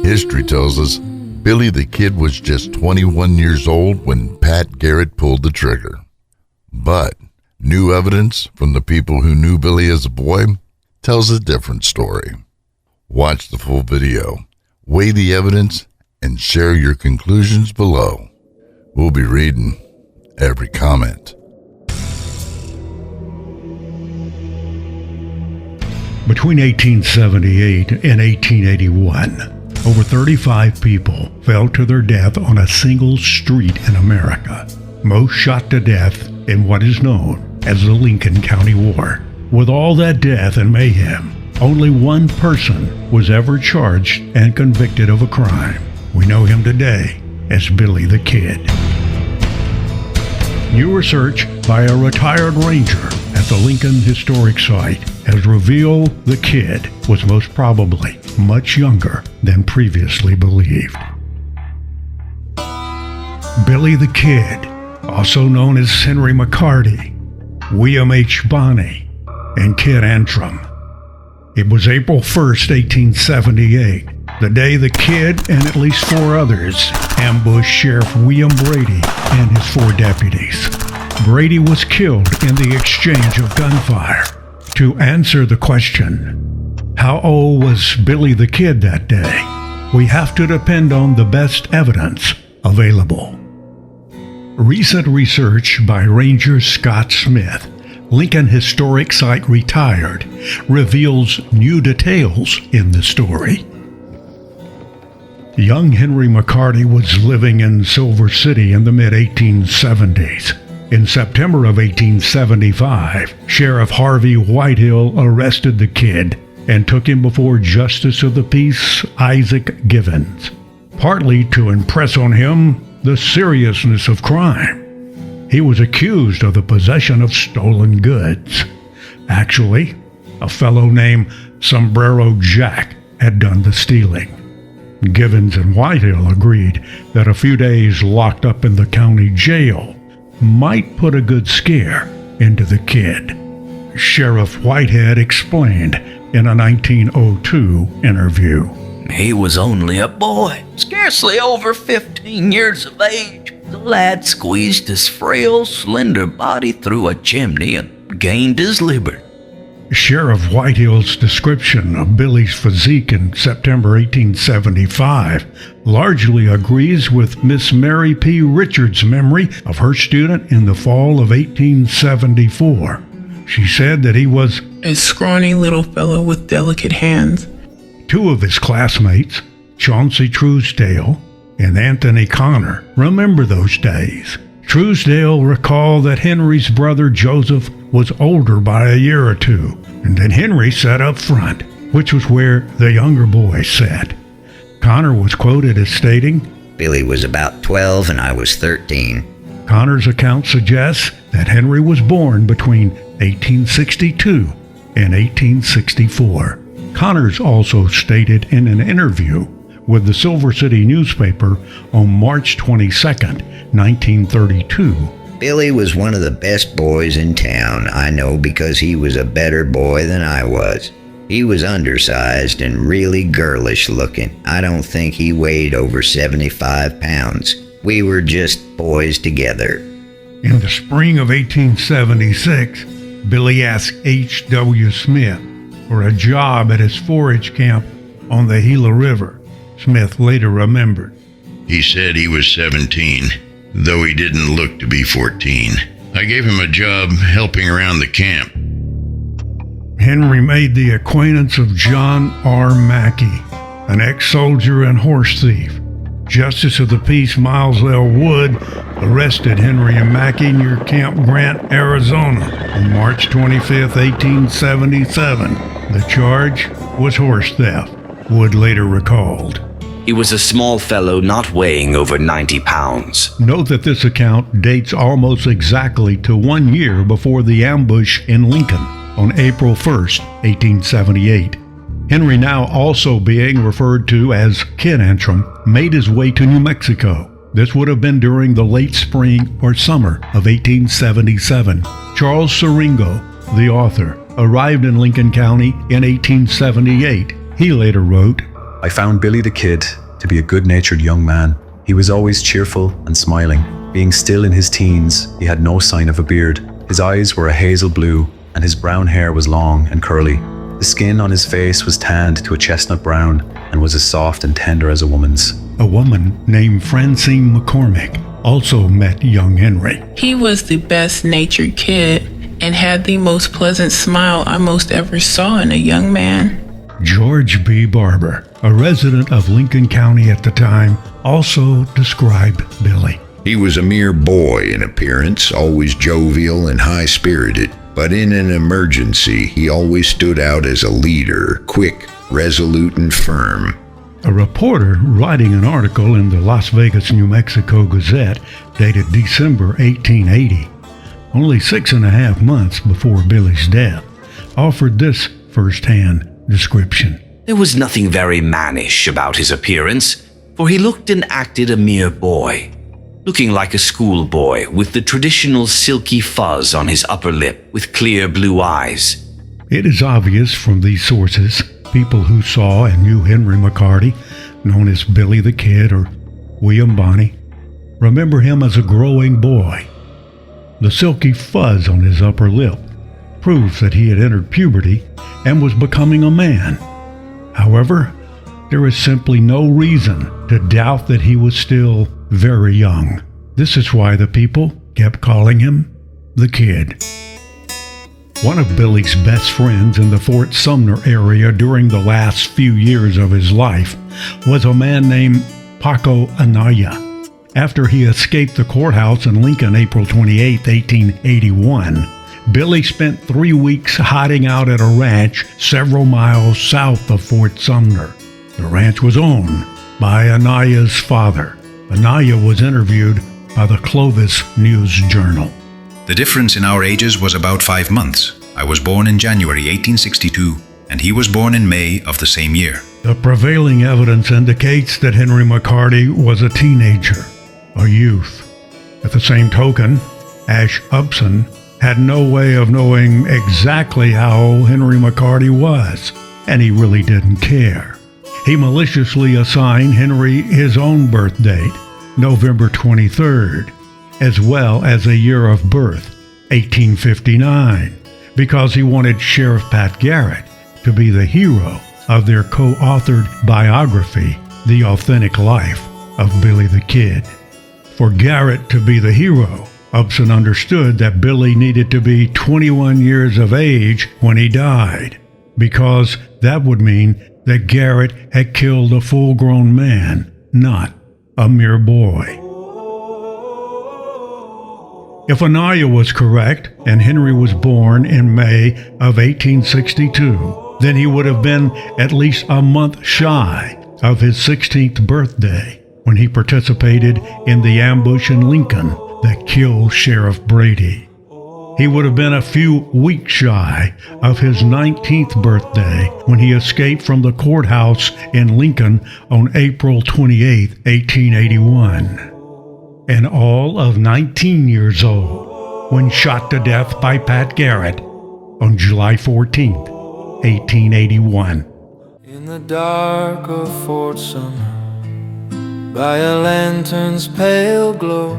History tells us Billy the Kid was just 21 years old when Pat Garrett pulled the trigger. But new evidence from the people who knew Billy as a boy tells a different story. Watch the full video, weigh the evidence, and share your conclusions below. We'll be reading every comment. Between 1878 and 1881, over 35 people fell to their death on a single street in America. Most shot to death in what is known as the Lincoln County War. With all that death and mayhem, only one person was ever charged and convicted of a crime. We know him today as Billy the Kid. New research by a retired ranger at the Lincoln Historic Site has revealed the kid was most probably much younger than previously believed. Billy the Kid, also known as Henry McCarty, William H. Bonney, and Kid Antrim. It was April 1st, 1878, the day the Kid and at least 4 others ambushed Sheriff William Brady and his 4 deputies. Brady was killed in the exchange of gunfire. To answer the question, how old was Billy the Kid that day? We have to depend on the best evidence available. Recent research by Ranger Scott Smith, Lincoln Historic Site retired, reveals new details in the story. Young Henry McCarty was living in Silver City in the mid-1870s. In September of 1875, Sheriff Harvey Whitehill arrested the kid and took him before Justice of the Peace Isaac Givens, partly to impress on him the seriousness of crime. He was accused of the possession of stolen goods. Actually, a fellow named Sombrero Jack had done the stealing. Givens and Whitehill agreed that a few days locked up in the county jail might put a good scare into the kid. Sheriff Whitehead explained in a 1902 interview. He was only a boy, scarcely over 15 years of age. The lad squeezed his frail, slender body through a chimney and gained his liberty. Sheriff Whitehill's description of Billy's physique in September 1875 largely agrees with Miss Mary P. Richards' memory of her student in the fall of 1874. She said that he was a scrawny little fellow with delicate hands. 2 of his classmates, Chauncey Truesdale and Anthony Connor, remember those days. Truesdale recalled that Henry's brother Joseph was older by a year or 2, and that Henry sat up front, which was where the younger boy sat. Connor was quoted as stating, "Billy was about 12 and I was 13. Connor's account suggests that Henry was born between 1862 and 1864. Connors also stated in an interview with the Silver City newspaper on March 22, 1932. Billy was one of the best boys in town. I know because he was a better boy than I was. He was undersized and really girlish looking. I don't think he weighed over 75 pounds. We were just boys together." In the spring of 1876, Billy asked H.W. Smith for a job at his forage camp on the Gila River. Smith later remembered. He said he was 17, though he didn't look to be 14. I gave him a job helping around the camp. Henry made the acquaintance of John R. Mackey, an ex-soldier and horse thief. Justice of the Peace Miles L. Wood arrested Henry and Mackey near Camp Grant, Arizona on March 25, 1877. The charge was horse theft, Wood later recalled. He was a small fellow not weighing over 90 pounds. Note that this account dates almost exactly to 1 year before the ambush in Lincoln on April 1st, 1878. Henry, now also being referred to as Kid Antrim, made his way to New Mexico. This would have been during the late spring or summer of 1877. Charles Siringo, the author, arrived in Lincoln County in 1878. He later wrote, I found Billy the Kid to be a good-natured young man. He was always cheerful and smiling. Being still in his teens, he had no sign of a beard. His eyes were a hazel blue, and his brown hair was long and curly. The skin on his face was tanned to a chestnut brown and was as soft and tender as a woman's. A woman named Francine McCormick also met young Henry. He was the best-natured kid and had the most pleasant smile I most ever saw in a young man. George B. Barber, a resident of Lincoln County at the time, also described Billy. He was a mere boy in appearance, always jovial and high-spirited. But in an emergency, he always stood out as a leader, quick, resolute, and firm. A reporter writing an article in the Las Vegas, New Mexico Gazette dated December 1880, only 6.5 months before Billy's death, offered this first-hand description. There was nothing very mannish about his appearance, for he looked and acted a mere boy, looking like a schoolboy with the traditional silky fuzz on his upper lip with clear blue eyes. It is obvious from these sources, people who saw and knew Henry McCarty, known as Billy the Kid or William Bonney, remember him as a growing boy. The silky fuzz on his upper lip proves that he had entered puberty and was becoming a man. However, there is simply no reason to doubt that he was still very young. This is why the people kept calling him the Kid. One of Billy's best friends in the Fort Sumner area during the last few years of his life was a man named Paco Anaya. After he escaped the courthouse in Lincoln April 28, 1881, Billy spent 3 weeks hiding out at a ranch several miles south of Fort Sumner. The ranch was owned by Anaya's father. Anaya was interviewed by the Clovis News-Journal. The difference in our ages was about 5 months. I was born in January 1862, and he was born in May of the same year. The prevailing evidence indicates that Henry McCarty was a teenager, a youth. At the same token, Ash Upson had no way of knowing exactly how old Henry McCarty was, and he really didn't care. He maliciously assigned Henry his own birth date, November 23rd, as well as a year of birth, 1859, because he wanted Sheriff Pat Garrett to be the hero of their co-authored biography, The Authentic Life of Billy the Kid. For Garrett to be the hero, Upson understood that Billy needed to be 21 years of age when he died, because that would mean that Garrett had killed a full-grown man, not a mere boy. If Anaya was correct, and Henry was born in May of 1862, then he would have been at least a month shy of his 16th birthday when he participated in the ambush in Lincoln that killed Sheriff Brady. He would have been a few weeks shy of his 19th birthday when he escaped from the courthouse in Lincoln on April 28, 1881. And all of 19 years old when shot to death by Pat Garrett on July 14, 1881. In the dark of Fort Sumner, by a lantern's pale glow,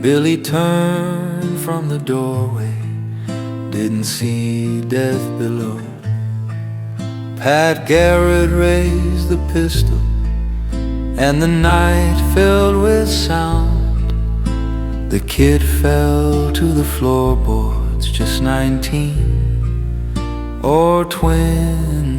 Billy turned from the doorway, didn't see death below. Pat Garrett raised the pistol, and the night filled with sound. The kid fell to the floorboards, just 19 or 20.